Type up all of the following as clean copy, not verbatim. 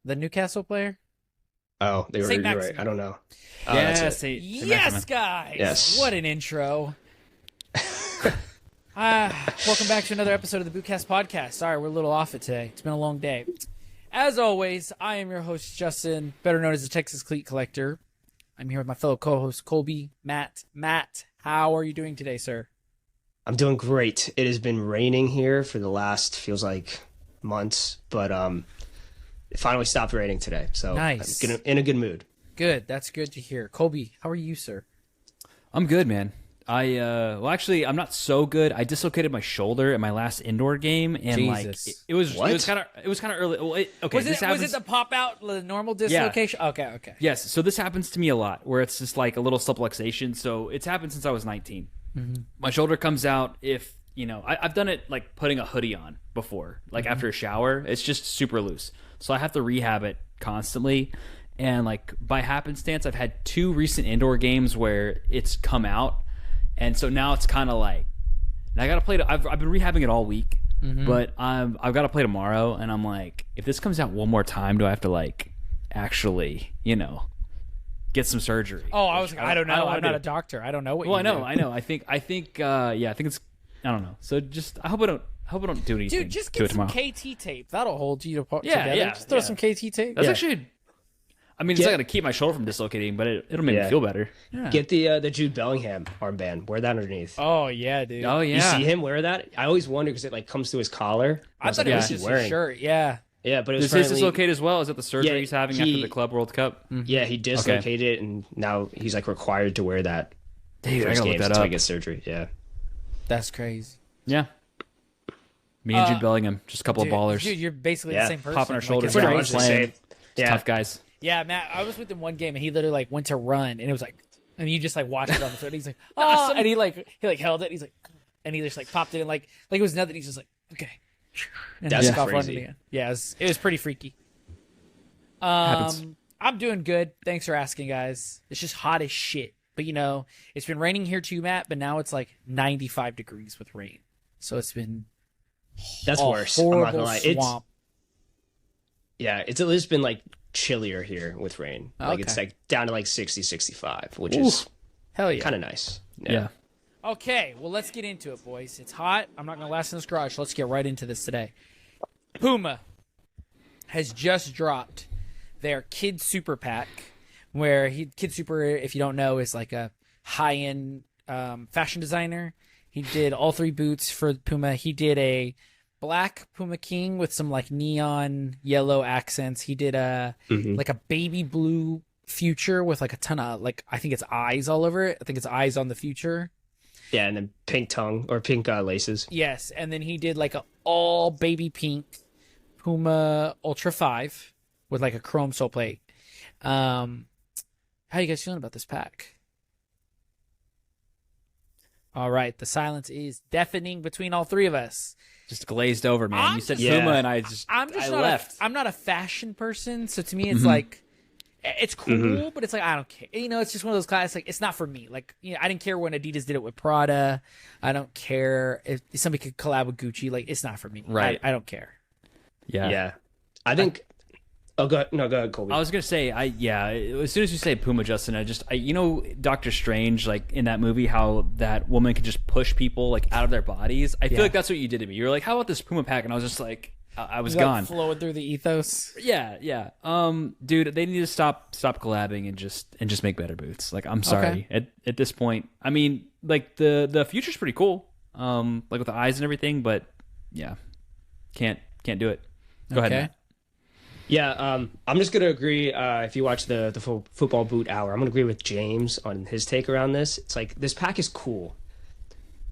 The Newcastle player? Oh, you're Saint right. Maximin. I don't know. Yeah, That's it. Saint Yes, Maximin. guys! Yes. What an intro. Welcome back to another episode of the Bootcast Podcast. Sorry, we're a little off it today. It's been a long day. As always, I am your host, Justin, better known as the Texas Cleat Collector. I'm here with my fellow co-host, Colby, Matt. Matt, how are you doing today, sir? I'm doing great. It has been raining here for the last, feels like, months, but it finally stopped raining today, so Nice. I'm in a good mood. Good. That's good to hear. Colby, how are you, sir? I'm good, man. Well, actually, I'm not so good. I dislocated my shoulder in my last indoor game, and Jesus. like it was What? it was kind of early. Well, okay, Was this it happens. the pop out, the normal dislocation? Okay. Yes, so this happens to me a lot, where it's just like a little subluxation. So it's happened since I was 19. My shoulder comes out if I've done it like putting a hoodie on before, like after a shower. It's just super loose, so I have to rehab it constantly. And like by happenstance, I've had 2 recent indoor games where it's come out. And so now it's kind of like, I got to play. I've been rehabbing it all week, but I've got to play tomorrow. And I'm like, if this comes out one more time, do I have to like actually, get some surgery? Oh, I was like, I don't know. I'm not do. a doctor. I don't know what Well, you do. I know. I think it's, I don't know. So just, I hope I don't do anything. Dude, just to get it some tomorrow. KT tape. That'll hold you Yeah, together. yeah, Just throw yeah. some KT tape. That's Yeah. actually, I mean, it's not going to keep my shoulder from dislocating, but it'll make me Yeah. feel better. Yeah. Get the Jude Bellingham armband. Wear that underneath. Oh, yeah, dude. Oh, yeah. You see him wear that? I always wonder because it like comes to his collar. I was thought like, it what was is he just wearing? his shirt. Yeah. Yeah, but it was Does his finally- dislocate as well? Is that the surgery Yeah, he's having after the Club World Cup? Yeah, he dislocated it, and now he's like required to wear that. Dude, I first gotta look games that until up. he gets surgery. Yeah. That's crazy. Yeah. Me and Jude Bellingham, just a couple Dude, of ballers. Dude, you're basically Yeah. the same person. Popping our Like, shoulders it's down, Pretty crazy. much the playing. same. Yeah. Tough guys. Yeah, Matt, I was with him one game, and he literally like went to run, and it was like, and you just like watched it on the field. He's like, oh, and he held it. He's like, and he just like popped it in like it was nothing. He's just like, okay. And That's he took off crazy. running again. Yeah, it was pretty freaky. Happens. I'm doing good. Thanks for asking, guys. It's just hot as shit. But it's been raining here too, Matt, but now it's like 95 degrees with rain. So it's been That's a worse. I'm not horrible gonna lie. swamp. It's at least been like chillier here with rain. Like it's Okay. like down to like 60, 65, which is Hell yeah. kind of nice. Yeah. Okay, well, let's get into it, boys. It's hot. I'm not going to last in this garage. Let's get right into this today. Puma has just dropped their Kids Super pack, where Kids Super, if you don't know, is like a high-end fashion designer. He did all 3 boots for Puma. He did a black Puma King with some like neon yellow accents. He did like a baby blue Future with like a ton of like, I think it's eyes all over it. I think it's eyes on the Future. Yeah, and then pink tongue or pink laces. Yes, and then he did like a all baby pink Puma Ultra 5 with like a chrome sole plate. How you guys feeling about this pack? All right, the silence is deafening between all 3 of us. Just glazed over, man. You said Yeah. Puma, and I left. I'm not a fashion person, so to me it's like it's cool, but it's like I don't care. It's just one of those classics. Like it's not for me. Like I didn't care when Adidas did it with Prada. I don't care if somebody could collab with Gucci. Like it's not for me. Right. I don't care. Yeah. I think. Oh, go ahead, Colby. I was gonna say, as soon as you say Puma, Justin, Doctor Strange, like in that movie, how that woman could just push people like out of their bodies. I feel like that's what you did to me. You were like, "How about this Puma pack?" And I was just like, I was Like, gone. flowing through the ethos. Yeah. Dude, they need to stop collabing and just make better boots. Like, I'm sorry. At this point, I mean, like the Future's pretty cool, like with the eyes and everything, but yeah, can't do it. Go ahead, Matt. Yeah, I'm just gonna agree. If you watch the football boot hour, I'm gonna agree with James on his take around this. It's like this pack is cool,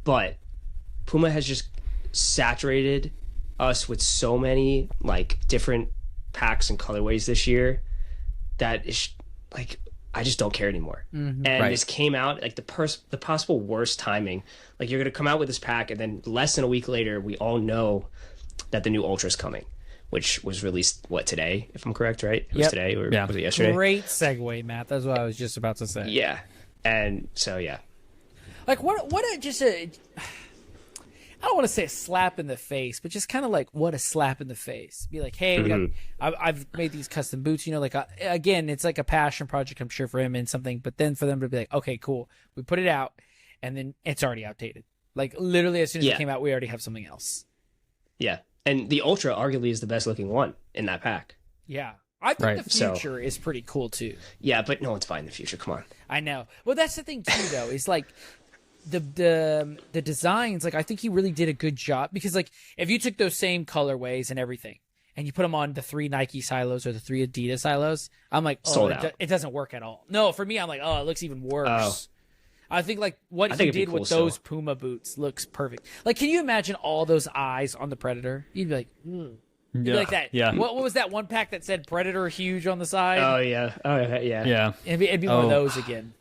but Puma has just saturated us with so many like different packs and colorways this year that is like I just don't care anymore. And Right. this came out like the possible worst timing. Like you're gonna come out with this pack, and then less than a week later, we all know that the new Ultra's coming, which was released today, if I'm correct, right? It was Yep. today or Yeah. was it yesterday? Great segue, Matt. That's what I was just about to say. Yeah, and so yeah, Like what? Just a. I don't want to say a slap in the face, but just kind of like what a slap in the face. Be like, hey, I've made these custom boots. You know, like again, it's like a passion project, I'm sure, for him and something. But then for them to be like, okay, cool, we put it out, and then it's already outdated. Like literally, as soon as it came out, we already have something else. Yeah, and the Ultra arguably is the best looking one in that pack. Yeah, I think the future is pretty cool too. Yeah, but no one's buying the future. Come on. I know. Well, that's the thing too, though. Is like the designs. Like I think he really did a good job because like if you took those same colorways and everything and you put them on the 3 Nike silos or the 3 Adidas silos, I'm like, oh, it doesn't work at all. No, for me, I'm like, oh, it looks even worse. Oh. I think like what he did with those Puma boots looks perfect. Like, can you imagine all those eyes on the Predator? You'd be like, You'd be like that. Yeah. What was that one pack that said Predator huge on the side? Oh yeah. Oh yeah. Yeah. It'd be one of those again.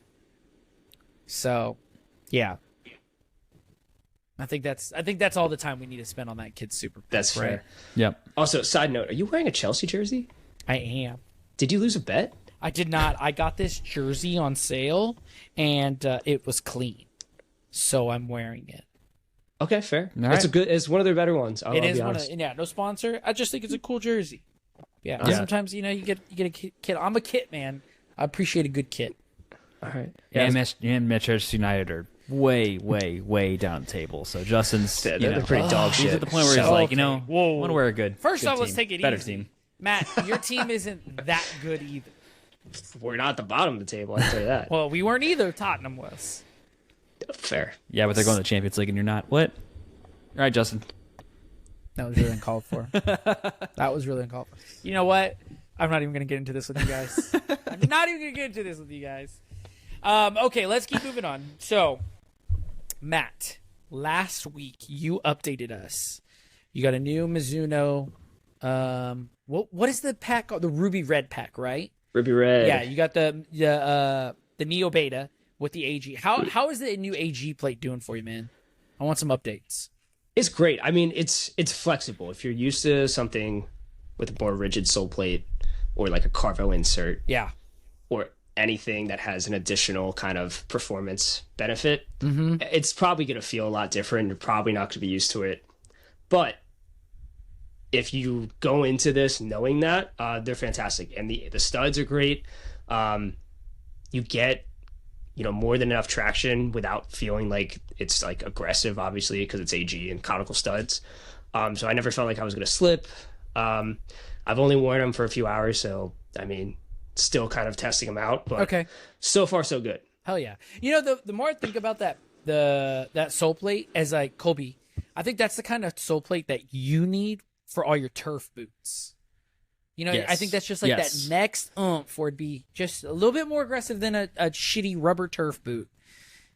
So, yeah. I think that's all the time we need to spend on that Kids Super. That's fair. Right? Yep. Also, side note: are you wearing a Chelsea jersey? I am. Did you lose a bet? I did not. I got this jersey on sale, and it was clean, so I'm wearing it. Okay, fair. It's one of their better ones. I'll be honest. No sponsor. I just think it's a cool jersey. Yeah. Sometimes you get a kit. I'm a kit man. I appreciate a good kit. All right. Yeah, and Manchester United are way down the table. So Justin's they're pretty dog shit. He's at the point where he's like, I want to wear a good. First off, let's team. take it Better easy. Team. Matt, your team isn't that good either. We're not at the bottom of the table, I can tell you that. Well, we weren't either. Tottenham was. Fair. Yeah, but they're going to the Champions League and you're not. What? All right, Justin. That was really uncalled for. That was really uncalled for. You know what? I'm not even going to get into this with you guys. Okay, let's keep moving on. So, Matt, last week you updated us. You got a new Mizuno. What is the pack called? The Ruby Red pack, right? Ruby Red. Yeah, you got the Neo Beta with the AG. How is the new AG plate doing for you, man? I want some updates. It's great. I mean, it's flexible. If you're used to something with a more rigid sole plate or like a Carvo insert, or anything that has an additional kind of performance benefit, it's probably going to feel a lot different. You're probably not going to be used to it. But if you go into this knowing that, they're fantastic. And the studs are great. You get, more than enough traction without feeling like it's like aggressive, obviously, because it's AG and conical studs. So I never felt like I was going to slip. I've only worn them for a few hours, so, I mean, still kind of testing them out. But so far, so good. Hell yeah. The more I think about that sole plate as like Colby, I think that's the kind of sole plate that you need for all your turf boots. I think that's just like that next for it be just a little bit more aggressive than a shitty rubber turf boot.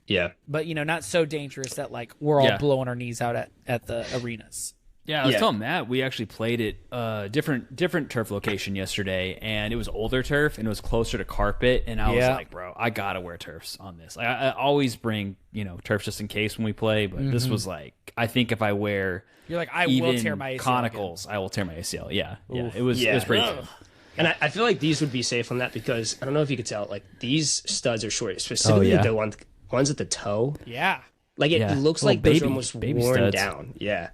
Yeah. But, not so dangerous that like we're all blowing our knees out at the arenas. Yeah, I was telling Matt, we actually played at different turf location yesterday, and it was older turf, and it was closer to carpet, and I was like, bro, I gotta wear turfs on this. I always bring, turfs just in case when we play, but this was like, I think if I wear... You're like, I will tear my ACL conicals, again. I will tear my ACL, yeah. It was pretty cool. And I feel like these would be safe on that because, I don't know if you could tell, like, these studs are short, specifically the ones at the toe. Yeah. Like, it looks like those are almost worn down. Yeah.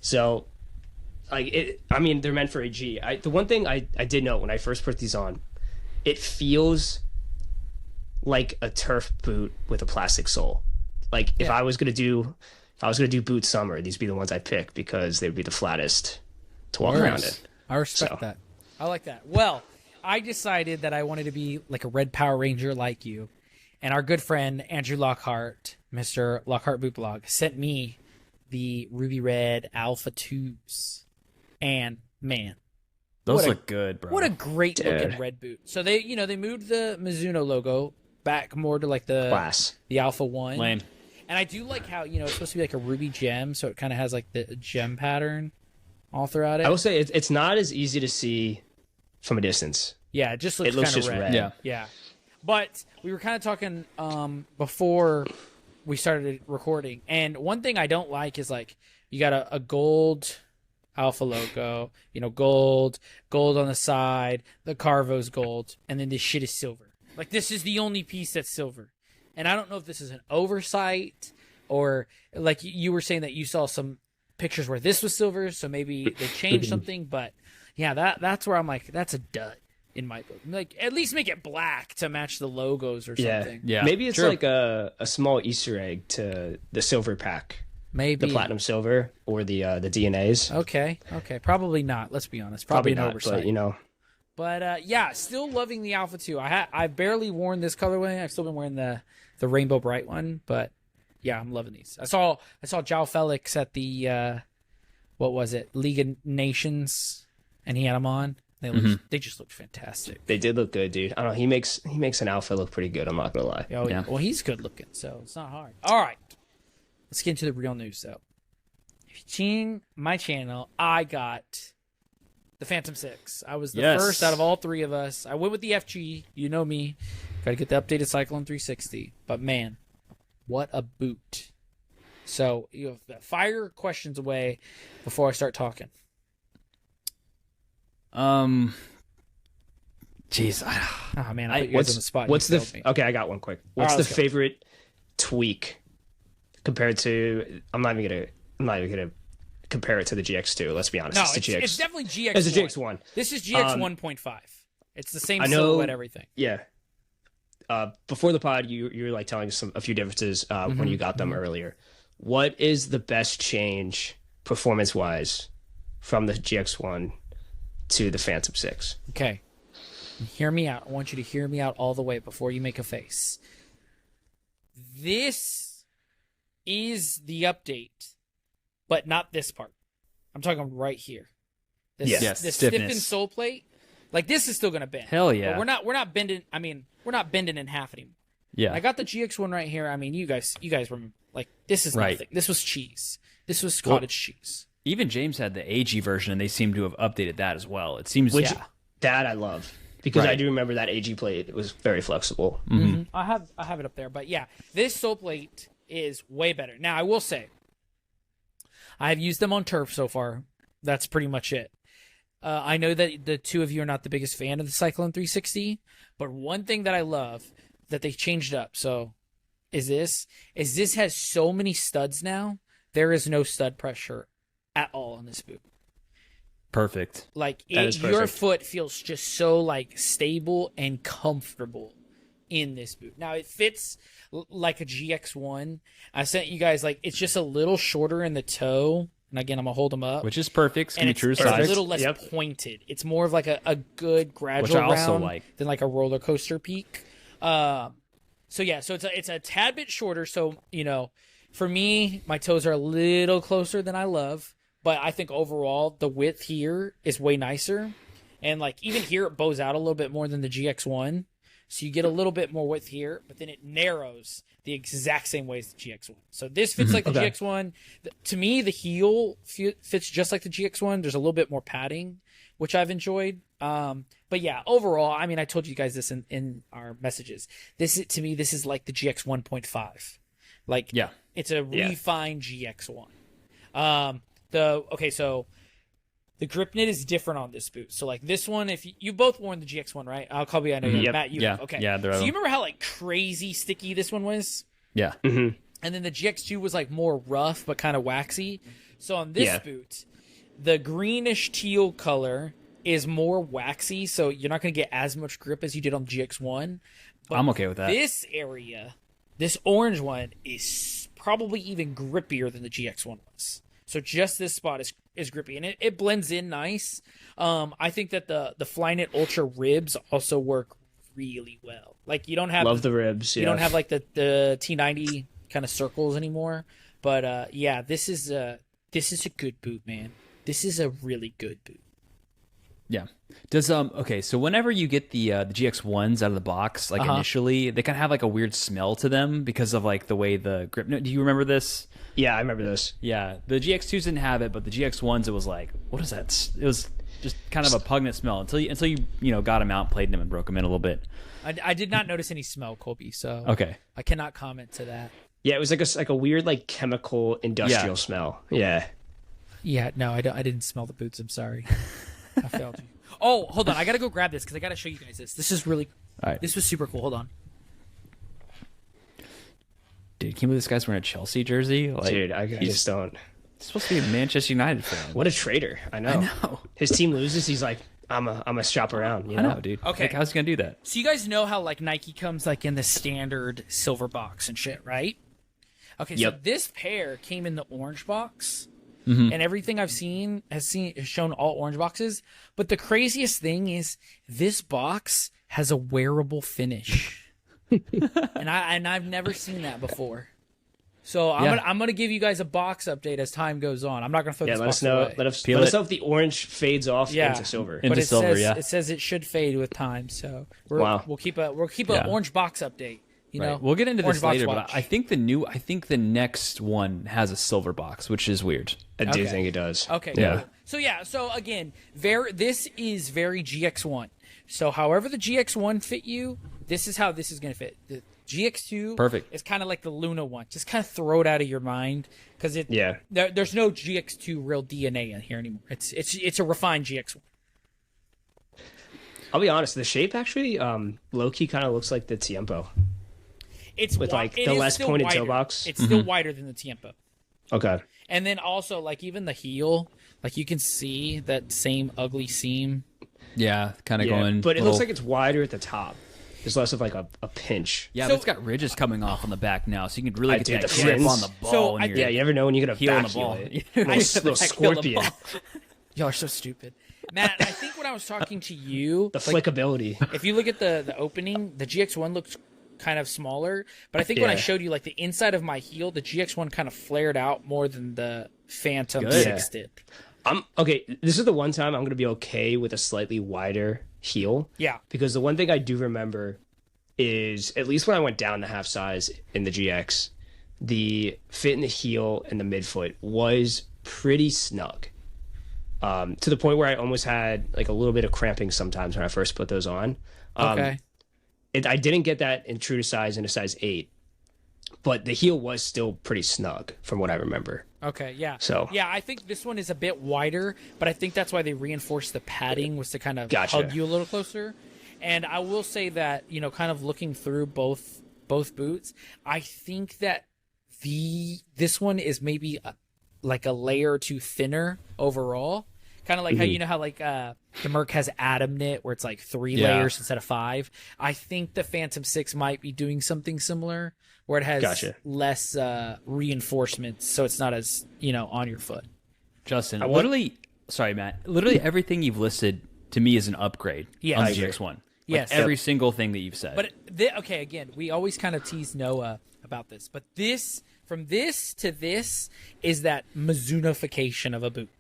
So, like, they're meant for AG. The one thing I did note when I first put these on, it feels like a turf boot with a plastic sole. Like, if I was gonna do boot summer, these would be the ones I pick because they would be the flattest to walk around in. I respect that. I like that. Well, I decided that I wanted to be like a Red Power Ranger like you, and our good friend Andrew Lockhart, Mr. Lockhart Boot Blog, sent me the Ruby Red Alpha 2s. And man, those look good, bro. What a great looking red boot. So they moved the Mizuno logo back more to like the class, the Alpha 1. Lame. And I do like how, it's supposed to be like a ruby gem, so it kind of has like the gem pattern all throughout it. I will say it's not as easy to see from a distance. Yeah, it just looks kind of red. Yeah. But we were kind of talking before we started recording, and one thing I don't like is like you got a gold Alpha logo, gold on the side, the Carvo's gold, and then this shit is silver. Like this is the only piece that's silver. And I don't know if this is an oversight or like you were saying that you saw some pictures where this was silver, so maybe they changed something. But yeah, that's where I'm like, that's a dud in my book. Like, at least make it black to match the logos or something. Yeah. Maybe it's True. like a small Easter egg to the silver pack, Maybe the platinum silver, or the DNAs. Okay, probably not. Let's be honest. Probably an not, oversight. but But yeah, still loving the Alpha 2. I've barely worn this colorway. I've still been wearing the Rainbow Bright one, but yeah, I'm loving these. I saw Joao Felix at the what was it, League of Nations, and he had them on. They just looked fantastic. They did look good, dude. I don't know. He makes an outfit look pretty good. I'm not gonna lie. Oh yeah. Well, he's good looking, so it's not hard. All right, let's get into the real news. though. If you've seen my channel, I got the Phantom 6. I was the first out of all three of us. I went with the FG. You know me. Got to get the updated Cyclone 360. But man, what a boot. So, fire questions away before I start talking. Jeez. Oh man, I put you guys on the spot. Okay, I got one quick. What's the favorite tweak compared to? I'm not even gonna compare it to the GX2. Let's be honest. No, it's definitely GX1. It's a GX1. This is GX 1.5. It's the same silhouette, everything. Yeah. Before the pod, you were like telling us a few differences when you got them earlier. What is the best change performance wise from the GX1 to the Phantom 6? Okay, hear me out. I want you to hear me out all the way before you make a face. This is the update, but not this part. I'm talking right here. This stiffened sole plate. Like, this is still gonna bend. Hell yeah. But we're not bending. I mean, we're not bending in half anymore. Yeah. I got the GX1 right here. I mean, you guys remember, like, this is Right. nothing. This was cheese. This was cottage cheese. Even James had the AG version, and they seem to have updated that as well. It seems That I love, because I do remember that AG plate. It was very flexible. Mm-hmm. I have it up there, but yeah, this sole plate is way better. Now, I will say, I have used them on turf so far. That's pretty much it. I know that the two of you are not the biggest fan of the Cyclone 360, but one thing that I love that they changed up is this has so many studs now. There is no stud pressure at all on this boot. perfect. Like, your foot feels just so like stable and comfortable in this boot. Now it fits like a GX1. I sent you guys, like, it's just a little shorter in the toe. And again, I'm gonna hold them up, which is perfect. It's true it's size. a little less pointed. It's more of like a good gradual Which I also round like. than like a roller coaster peak. So it's a tad bit shorter. So, for me, my toes are a little closer than I love, but I think overall the width here is way nicer, and like even here it bows out a little bit more than the GX1. So you get a little bit more width here, but then it narrows the exact same way as the GX1. So this fits like the GX1. To me, the heel fits just like the GX1. There's a little bit more padding, which I've enjoyed. But yeah, overall, I mean, I told you guys this in our messages. This is like the GX 1.5. Like, it's a refined GX1. So the grip knit is different on this boot. So like this one, if you both worn the GX1, right? Colby, I know you. Matt, you. Okay. Yeah, so you remember how like crazy sticky this one was? Yeah. Mm-hmm. And then the GX2 was like more rough but kind of waxy. So on this boot, the greenish teal color is more waxy, so you're not going to get as much grip as you did on the GX1. But I'm okay with that. This area, this orange one, is probably even grippier than the GX1 was. So just this spot is grippy, and it blends in nice. I think that the Flyknit Ultra ribs also work really well. Like, you don't have the ribs. You don't have like the T90 kind of circles anymore. But this is a good boot, man. This is a really good boot. Yeah. Does okay, so whenever you get the GX1s out of the box, like initially, they kind of have like a weird smell to them because of like the way the grip. Do you remember this? Yeah, I remember this. Yeah, the GX2s didn't have it, but the GX1s, it was like, what is that? It was just kind of a pungent smell until you got them out, and played them, and broke them in a little bit. I did not notice any smell, Colby. So okay, I cannot comment to that. Yeah, it was like a weird like chemical industrial smell. Yeah. Yeah, no, I didn't smell the boots. I'm sorry. I failed you. Oh, hold on. I got to go grab this because I got to show you guys this. This is really... All right. This was super cool. Hold on. Dude, can you believe this guy's wearing a Chelsea jersey? Like, Dude, I just don't. He's supposed to be a Manchester United fan. What a traitor! I know. His team loses, he's like, I'm a shop around. You know? I know, dude. Okay. Like, how's he gonna do that? So you guys know how like Nike comes like in the standard silver box and shit, right? Okay, so Yep. this pair came in the orange box, Mm-hmm. and everything I've seen has shown all orange boxes. But the craziest thing is this box has a wearable finish, and I've never seen that before. So I'm gonna give you guys a box update as time goes on. I'm not gonna throw Yeah, this let box us know. away. Let us Peel know it. if the orange fades off Yeah. into silver. Into But it silver, says yeah. it says it should fade with time. So Wow. we'll keep an Yeah. orange box update. You know, Right. We'll get into orange this box later, but watch. I think the next one has a silver box, which is weird. I do Okay. think it does. Okay. Yeah. Cool. So again, this is very GX1. So however the GX1 fit you, this is how this is going to fit. The GX2 Perfect. is kind of like the Luna one. Just kind of throw it out of your mind because Yeah. there's no GX2 real DNA in here anymore. It's a refined GX1. I'll be honest. The shape actually, low key, kind of looks like the Tiempo. It's With, wi- like, it the is less still pointed toe wider. box? It's still wider than the Tiempo. Okay. And then also like even the heel, like you can see that same ugly seam. Yeah, kind of Yeah, going. but it little- looks like it's wider at the top. There's less of like a pinch. Yeah, So- but it's got ridges coming off on the back now, so you can really get dude, that the grip fins. on the ball. So when I you're think- Yeah, you never know when you get a heel on back the ball. heel. Yeah. Little scorpion. Y'all are so stupid. Matt, I think when I was talking to you, The like, flickability. if you look at the opening, the GX1 looks kind of smaller. But I think when I Yeah. showed you like the inside of my heel, the GX1 kind of flared out more than the Phantom Good. 6 did. I'm okay. This is the one time I'm gonna be okay with a slightly wider heel. Yeah. Because the one thing I do remember is at least when I went down the half size in the GX, the fit in the heel and the midfoot was pretty snug. To the point where I almost had like a little bit of cramping sometimes when I first put those on. Okay. I didn't get that in true to size in a size 8, but the heel was still pretty snug from what I remember. Okay, yeah. So- yeah, I think this one is a bit wider, but I think that's why they reinforced the padding was to kind of Gotcha. hug you a little closer. And I will say that, you know, kind of looking through both boots, I think that this one is maybe like a layer or two thinner overall. Kind of like how you know how like the Merc has Atom Knit where it's like 3 Yeah. layers instead of 5. I think the Phantom 6 might be doing something similar where it has Gotcha. less reinforcements so it's not as, you know, on your foot. Justin, want- literally, sorry, Matt. Literally everything you've listed to me is an upgrade Yes. on I the agree. GX1. Like, Yes. every single thing that you've said. But okay, again, we always kind of tease Noah about this, but this from this to this is that Mizunofication of a boot.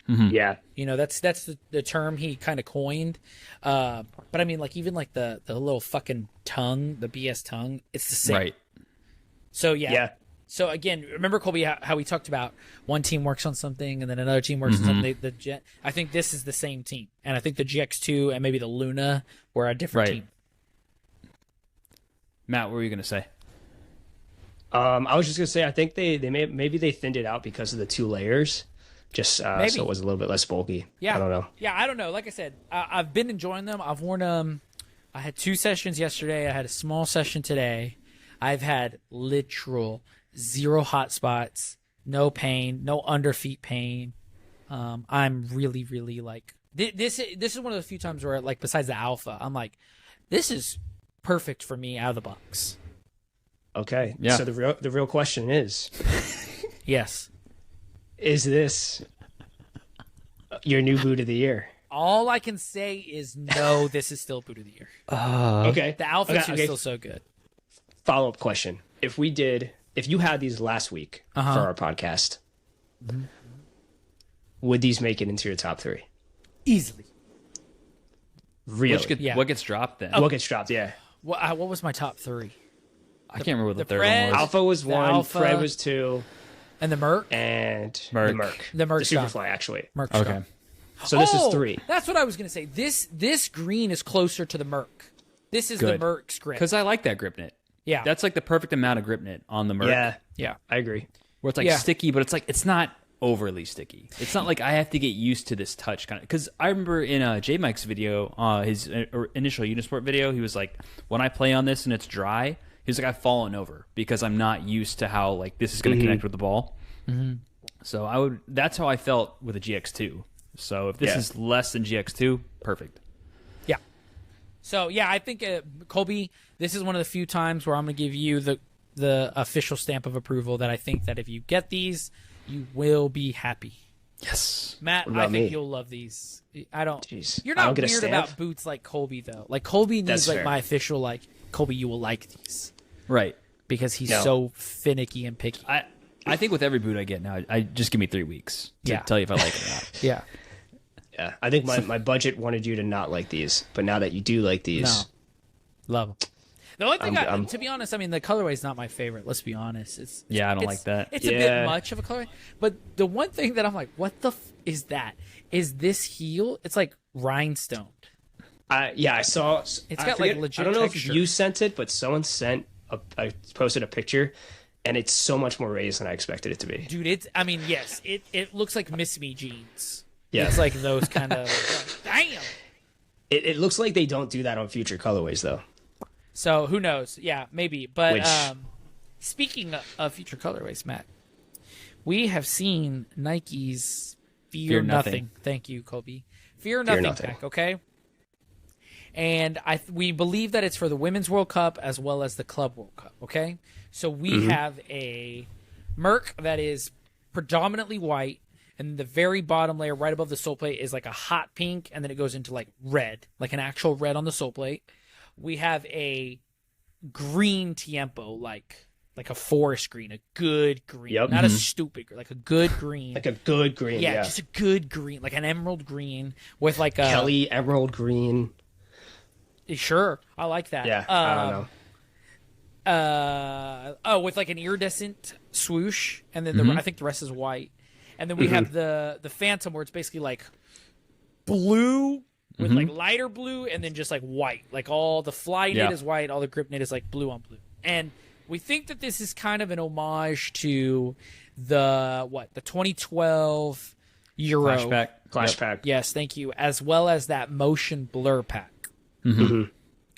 Yeah. You know, that's the term he kind of coined. But I mean, like even like the little fucking tongue, the BS tongue, it's the same. right. So yeah. Yeah. So again, remember Colby how we talked about one team works on something and then another team works on something. I think this is the same team, and I think the GX2 and maybe the Luna were a different Right. team. Matt, what were you gonna say? I was just gonna say I think maybe they thinned it out because of the 2 layers, just so Maybe. it was a little bit less bulky. Yeah, I don't know. Yeah, I don't know. Like I said, I've been enjoying them. I've worn them. I had 2 sessions yesterday. I had a small session today. I've had literal 0 hot spots, no pain, no underfeet pain. I'm really, really like this is one of the few times where like besides the alpha, I'm like, this is perfect for me out of the box. Okay. Yeah. So the real question is Yes. this your new boot of the year? All I can say is no. This is still boot of the year. Okay. The Alpha 2 is okay. still so good. Follow-up question. If you had these last week for our podcast, would these make it into your top 3? Easily. Really? Yeah. What gets dropped then? What gets dropped? Yeah. What was my top 3? I can't remember what the the third Fred- one was. Alpha was The 1, Alpha- Fred was 2, And the Merc? and Merc. the Merc. The Merc The stuff. Superfly, actually. Merc Okay. stuff. So this is Oh, 3. That's what I was going to say. This green is closer to the Merc. This is the Good. Merc's grip. Because I like that grip knit. Yeah. That's like the perfect amount of grip knit on the Merc. Yeah, yeah. I agree. Where it's like Yeah. sticky, but it's not overly sticky. It's not like I have to get used to this touch kind of. Because I remember in J Mike's video, his initial Unisport video, he was like, when I play on this and it's dry, He's like, I've fallen over because I'm not used to how like this is going to connect with the ball. So that's how I felt with the GX2. So if this is less than GX2, perfect. Yeah. So yeah, I think Colby, this is one of the few times where I'm going to give you the official stamp of approval that I think that if you get these, you will be happy. Yes. Matt, I think you'll love these. I don't. Jeez. You're I not don't get a weird stamp? about boots like Colby though. Like Colby needs That's like fair. my official like Colby. You will like these Right. because he's No. so finicky and picky. I think with every boot I get now, I just give me 3 weeks to tell you if I like it or not. Yeah. Yeah, I think my budget wanted you to not like these, but now that you do like these, Love 'em. The only thing, I'm- to be honest, I mean, the colorway is not my favorite. Let's be honest. Yeah, I don't like that. It's a bit much of a colorway. But the one thing that I'm like, what the is that? Is this heel? It's like rhinestoned. I saw. It's I got, like, forget- legit I don't know texture. if you sent it, but someone I posted a picture, and it's so much more raised than I expected it to be. Dude, I mean, yes, it looks like Miss Me jeans. Yeah. It's like those kind of, damn. It looks like they don't do that on future colorways, though. So who knows? Yeah, maybe. But Which- speaking of future colorways, Matt, we have seen Nike's Fear Nothing. Thank you, Colby. Fear Nothing pack, okay? And we believe that it's for the Women's World Cup as well as the Club World Cup, okay? So we have a Merc that is predominantly white, and the very bottom layer right above the sole plate is like a hot pink, and then it goes into like red, like an actual red on the sole plate. We have a green Tiempo, like a forest green, a good green, Yep. not a stupid green, like a good green. Like a good green, yeah, yeah. just a good green, like an emerald green with like a Kelly emerald green. Sure, I like that. Yeah, I don't know. With like an iridescent swoosh, and then I think the rest is white. And then we have the Phantom, where it's basically like blue with like lighter blue, and then just like white. Like all the fly knit is white, all the grip knit is like blue on blue. And we think that this is kind of an homage to the 2012 Euro Flashback. Clash pack. Yes, thank you. As well as that motion blur pack.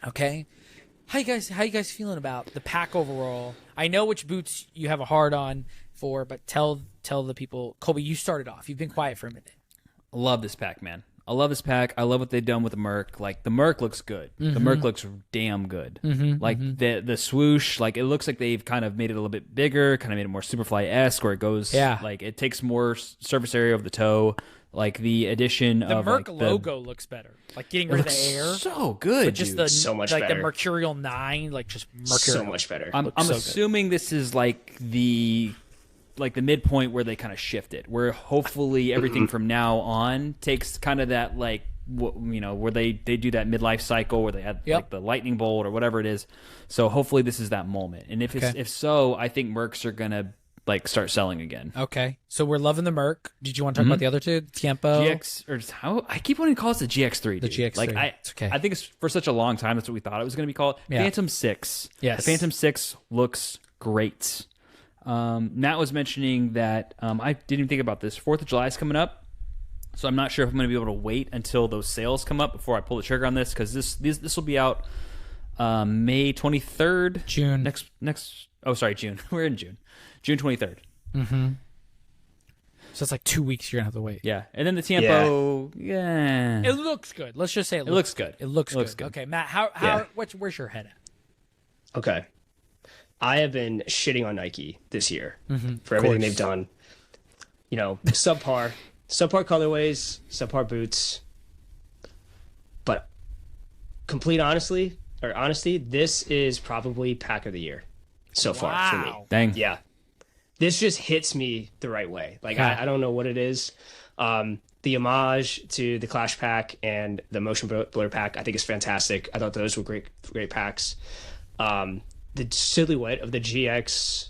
Okay. How you guys feeling about the pack overall? I know which boots you have a hard on for, but tell the people. Colby, you started off. You've been quiet for a minute. I love this pack, man. I love this pack. I love what they've done with the Merc. Like the Merc looks good. The Merc looks damn good. Like the swoosh, like it looks like they've kind of made it a little bit bigger, kind of made it more Superfly-esque, where it goes. Yeah. Like it takes more surface area of the toe. Like the addition The of Merc like, logo looks better. Like getting rid of the air. so good. But just dude. the So much like better. the Mercurial 9, like just Mercurial. So much better. I'm so good. assuming this is like the midpoint where they kind of shift it, where hopefully everything from now on takes kind of that like where they do that midlife cycle where they had like the lightning bolt or whatever it is. So hopefully this is that moment, and if so, I think Mercs are gonna like start selling again. Okay, so we're loving the Merc. Did you want to talk about the other two? Tiempo. GX or how I keep wanting to call it the GX3. The dude. GX3. Like It's okay. I think it's for such a long time that's what we thought it was going to be called. Yeah. Phantom 6. Yes. The Phantom 6 looks great. Matt was mentioning that I didn't even think about this. 4th of July is coming up, so I'm not sure if I'm going to be able to wait until those sales come up before I pull the trigger on this, because this will be out May 23rd. June. Next. Oh, sorry, June. We're in June. June 23rd. So it's like 2 weeks you're gonna have to wait. Yeah, and then the Tiempo. Yeah. It looks good. Let's just say it looks good. It looks It looks good. good. Okay, Matt. Where's your head at? Okay. I have been shitting on Nike this year for everything they've done. You know, subpar colorways, subpar boots. But complete honesty, this is probably pack of the year so far for me. Dang. Yeah. This just hits me the right way. Like, I don't know what it is. The homage to the Clash pack and the Motion Blur pack, I think is fantastic. I thought those were great packs. The silhouette of the GX,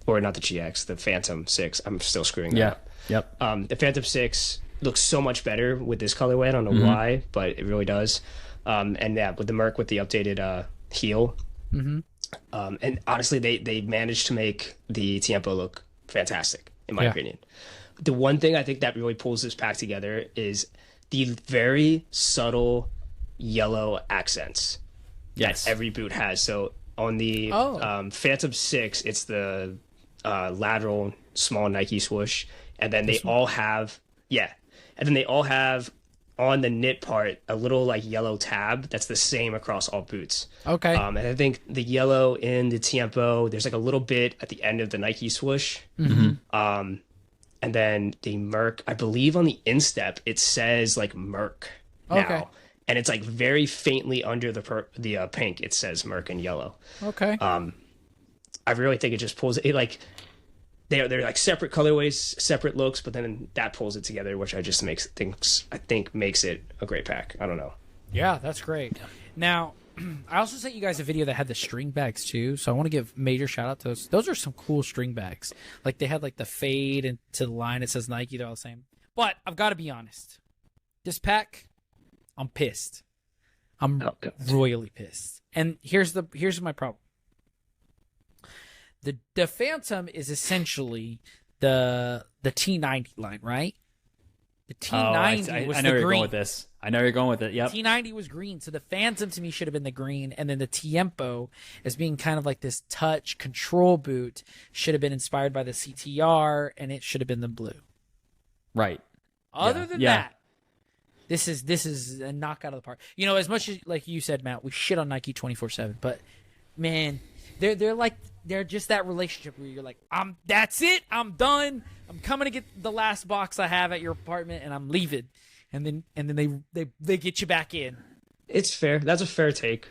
or not the GX, the Phantom 6. I'm still screwing that up. Yep. The Phantom 6 looks so much better with this colorway. I don't know why, but it really does. And yeah, with the Merc with the updated heel. And honestly, they managed to make the Tiempo look fantastic, in my opinion. The one thing I think that really pulls this pack together is the very subtle yellow accents Yes. that every boot has. So On the Phantom 6, it's the lateral small Nike swoosh, and then they all have on the knit part a little like yellow tab that's the same across all boots. Okay. And I think the yellow in the Tiempo, there's like a little bit at the end of the Nike swoosh. And then the Merc, I believe on the instep it says like Merc now. Okay. And it's like very faintly under the pink. It says Merc in yellow. Okay. I really think it just pulls it like they're like separate colorways, separate looks, but then that pulls it together, which I just makes it a great pack. I don't know. Yeah, that's great. Now, I also sent you guys a video that had the string bags too, so I want to give major shout out to those. Those are some cool string bags. Like they had like the fade and to the line it says Nike. They're all the same. But I've got to be honest. This pack, I'm pissed. I'm royally pissed. And here's my problem. The Phantom is essentially the T90 line, right? The T90 was I know the you're green. going with this. I know you're going with it. Yep. T90 was green, so the Phantom to me should have been the green, and then the Tiempo as being kind of like this touch control boot should have been inspired by the CTR, and it should have been the blue. Right. Other than that, this is a knockout of the park. You know, as much as like you said, Matt, we shit on Nike 24/7, but man, they're just that relationship where you're like, that's it, I'm done. I'm coming to get the last box I have at your apartment, and I'm leaving. And then they get you back in. It's fair. That's a fair take.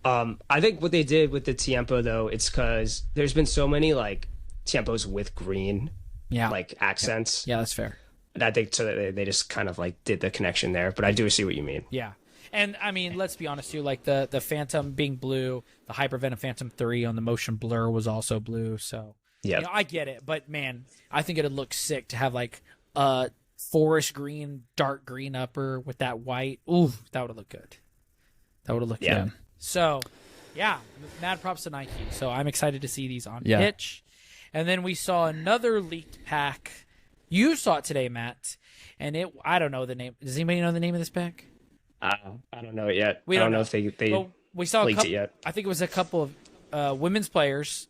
I think what they did with the Tiempo though, it's because there's been so many like Tiempos with green, like accents. Yeah, that's fair. And I think so that they just kind of like did the connection there. But I do see what you mean. Yeah. And I mean, let's be honest too. Like the Phantom being blue, the Hypervenom Phantom 3 on the Motion Blur was also blue. So yeah, I get it. But man, I think it'd look sick to have like a forest green, dark green upper with that white. Ooh, that would have looked good. That would have looked good. So yeah, mad props to Nike. So I'm excited to see these on pitch. And then we saw another leaked pack. You saw it today, Matt. And I don't know the name. Does anybody know the name of this pack? I don't know it yet. We don't know if they we saw leaked it yet. I think it was a couple of women's players,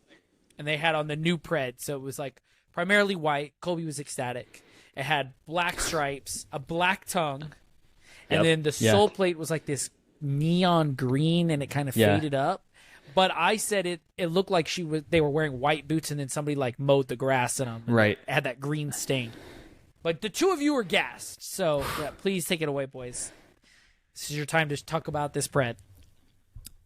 and they had on the new Pred. So it was like primarily white. Kobe was ecstatic. It had black stripes, a black tongue, and then the sole plate was like this neon green, and it kind of faded up. But I said it looked like they were wearing white boots, and then somebody like mowed the grass in them. Right. It had that green stain. But the two of you were gassed, so please take it away, boys. This is your time to talk about this Pred.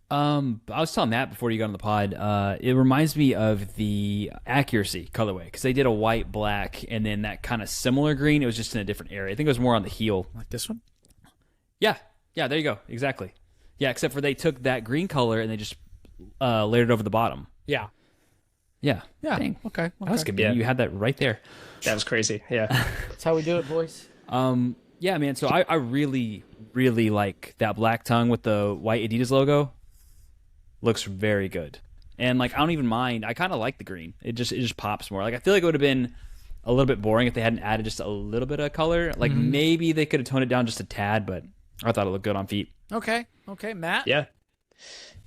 I was telling Matt before you got on the pod, it reminds me of the Accuracy colorway because they did a white, black, and then that kind of similar green. It was just in a different area. I think it was more on the heel. Like this one? Yeah, there you go. Exactly. Yeah, except for they took that green color and they just layered it over the bottom. Yeah. Dang. Okay. That was good. Yeah. You had that right there. That was crazy. Yeah. That's how we do it, boys. Yeah, man. So I really, really like that black tongue with the white Adidas logo. Looks very good. And like I don't even mind. I kind of like the green. It just pops more. Like I feel like it would have been a little bit boring if they hadn't added just a little bit of color. Like maybe they could have toned it down just a tad, but I thought it looked good on feet. Okay, Matt. Yeah.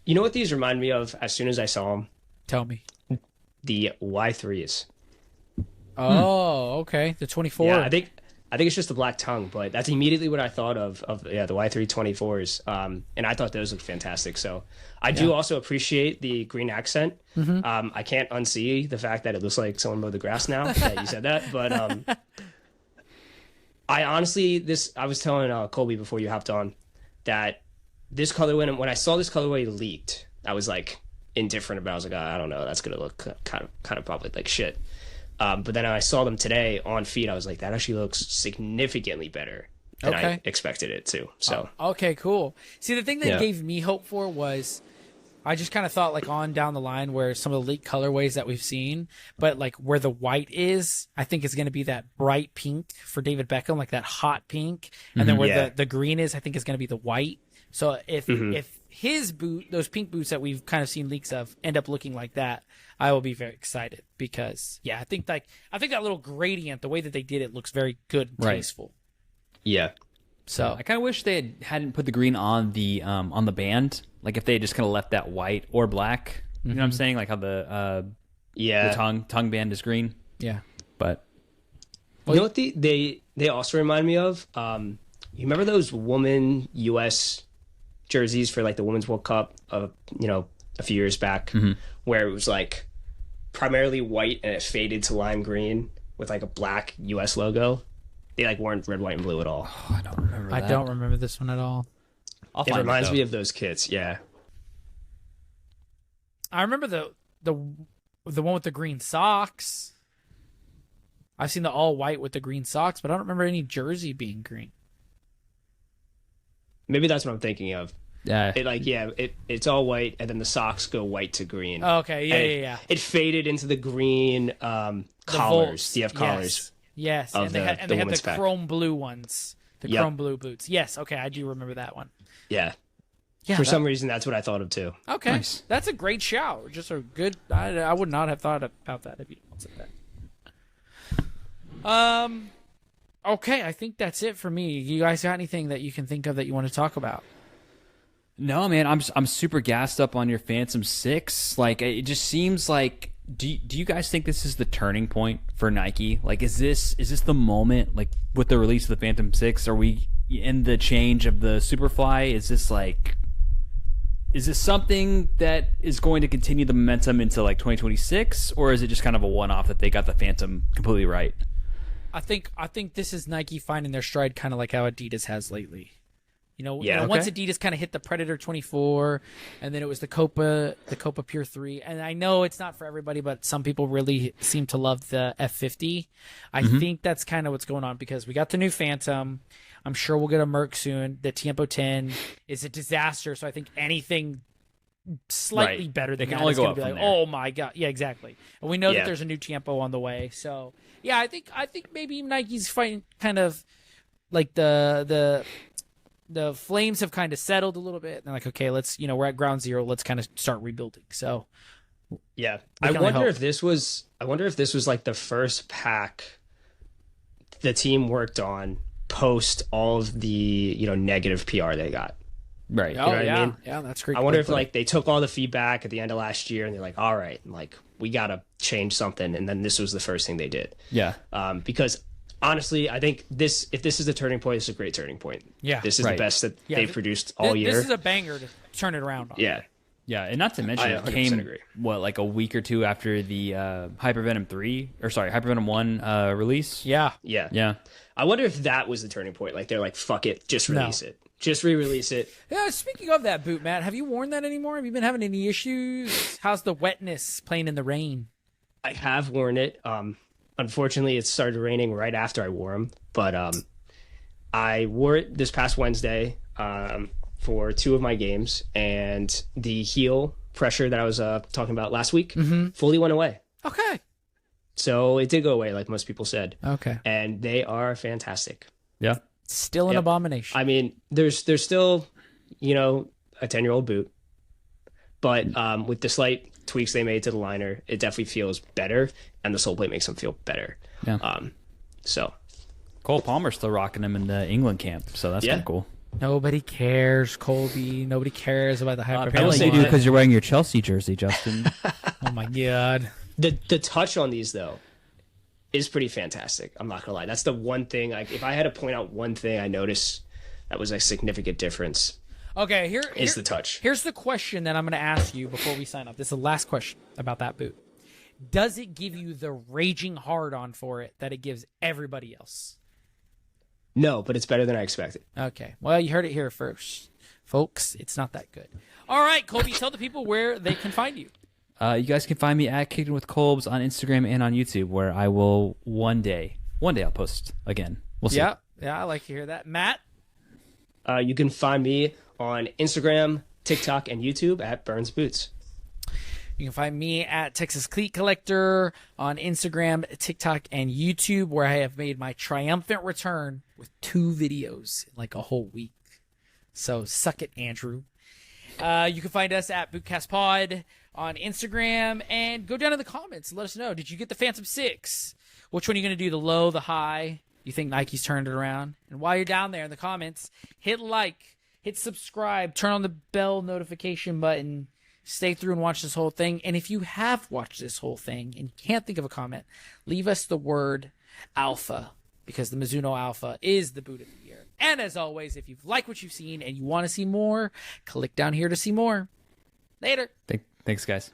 You know what these remind me of as soon as I saw them? Tell me. The Y3s. Oh, okay. The 24. Yeah, I think it's just the black tongue, but that's immediately what I thought of the Y3 24s. And I thought those looked fantastic. So I do also appreciate the green accent. I can't unsee the fact that it looks like someone mowed the grass now that you said that. But I honestly, I was telling Colby before you hopped on that this colorway, when I saw this colorway leaked, I was like indifferent about it. I was like, I don't know, that's going to look kind of probably like shit. But then I saw them today on feet. I was like, that actually looks significantly better than I expected it to. So okay, cool. See, the thing that gave me hope for was I just kind of thought like on down the line where some of the leaked colorways that we've seen, but like where the white is, I think is going to be that bright pink for David Beckham, like that hot pink, and then where the green is, I think is going to be the white. So if his boot, those pink boots that we've kind of seen leaks of, end up looking like that, I will be very excited because I think that little gradient, the way that they did it, looks very good and tasteful. Yeah. So I kind of wish they hadn't put the green on the band. Like if they had just kind of left that white or black. You know what I'm saying? Like how the tongue band is green. yeah. But You know what they also remind me of? You remember those woman U.S. jerseys for like the Women's World Cup a few years back, where it was like primarily white and it faded to lime green with like a black U.S. logo. They like weren't red, white, and blue at all. oh, I don't remember that. I don't remember this one at all. I'll It find reminds though. me of those kits. Yeah. I remember the one with the green socks. I've seen the all white with the green socks, but I don't remember any jersey being green. Maybe that's what I'm thinking of. Yeah. It's all white, and then the socks go white to green. Oh, okay, And yeah. It faded into the green collars. Volts, DF collars. Yes, of and they the- had the the women's pack. chrome blue ones, the Yep. chrome blue boots. Yes, okay, I do remember that one. Yeah. Yeah, For some reason, that's what I thought of too. okay, Nice. that's a great shout. Just a good. I would not have thought about that if you said that. Okay, I think that's it for me. You guys got anything that you can think of that you want to talk about? No, man, I'm super gassed up on your Phantom 6. Like, it just seems like. Do you guys think this is the turning point for Nike? Like, is this the moment? Like, with the release of the Phantom 6, are we in the change of the Superfly? Is this something that is going to continue the momentum into like 2026, or is it just kind of a one-off that they got the Phantom completely right? I think this is Nike finding their stride, kind of like how Adidas has lately. Yeah, Once okay. Adidas kind of hit the Predator 24, and then it was the Copa Pure 3, and I know it's not for everybody, but some people really seem to love the F50. I think that's kind of what's going on because we got the new Phantom. I'm sure we'll get a Merc soon. The Tiempo 10 is a disaster, so I think anything slightly Right. better than It can that only is go going to up be from like, there. oh my god, yeah, exactly. And we know that Yeah. there's a new Tiempo on the way, so yeah, I think maybe Nike's fighting kind of like the flames have kind of settled a little bit. And they're like, okay, let's, we're at ground zero. Let's kind of start rebuilding. So Yeah. We I can only wonder hope. if this was like the first pack the team worked on post all of the, negative PR they got. Right. oh what I yeah, mean? yeah, that's great. I wonder if like they took all the feedback at the end of last year and they're like, all right, like we got to change something. And then this was the first thing they did. Yeah. Because honestly, I think if this is the turning point, this is a great turning point. Yeah. This is Right. the best that Yeah, they've produced all year. This is a banger to turn it around on. Yeah. Yeah, and not to mention I it 100% came agree. like a week or two after the Hypervenom 1 release. Yeah. Yeah. Yeah. I wonder if that was the turning point. Like they're like, fuck it, just release it. Just re-release it. Yeah. Speaking of that boot, Matt, have you worn that anymore? Have you been having any issues? How's the wetness playing in the rain? I have worn it. Unfortunately, it started raining right after I wore them. But I wore it this past Wednesday for 2 of my games, and the heel pressure that I was talking about last week fully went away. Okay. So it did go away, like most people said, Okay. and they are fantastic. Yeah. Still an Yep. abomination. I mean, there's still, a 10-year-old boot, but with the slight tweaks they made to the liner, it definitely feels better, and the sole plate makes them feel better. Yeah. So Cole Palmer's still rocking them in the England camp, so that's Yeah. kind of cool. Nobody cares, Colby. Nobody cares about the hyper. Apparently say you do that. because you're wearing your Chelsea jersey, Justin. Oh my god. the touch on these though is pretty fantastic. I'm not gonna lie. That's the one thing. Like, if I had to point out one thing I noticed that was a significant difference, Okay, here is the touch. Here's the question that I'm going to ask you before we sign up. This is the last question about that boot. Does it give you the raging hard on for it that it gives everybody else? No, but it's better than I expected. Okay. Well, you heard it here first. Folks, it's not that good. All right, Colby, tell the people where they can find you. You guys can find me at Kicking with Kolbs on Instagram and on YouTube, where I will one day I'll post again. We'll see. Yeah, I like to hear that. Matt? You can find me on Instagram, TikTok, and YouTube at Burns Boots. You can find me at Texas Cleat Collector on Instagram, TikTok, and YouTube, where I have made my triumphant return with 2 videos in like a whole week. So suck it, Andrew. You can find us at BootcastPod on Instagram, and go down in the comments and let us know. Did you get the Phantom 6? Which one are you going to do, the low, the high? You think Nike's turned it around? And while you're down there in the comments, hit like, hit subscribe, turn on the bell notification button, stay through and watch this whole thing. And if you have watched this whole thing and can't think of a comment, leave us the word alpha, because the Mizuno Alpha is the boot of the year. And as always, if you've liked what you've seen and you want to see more, click down here to see more. Later. Thanks, guys.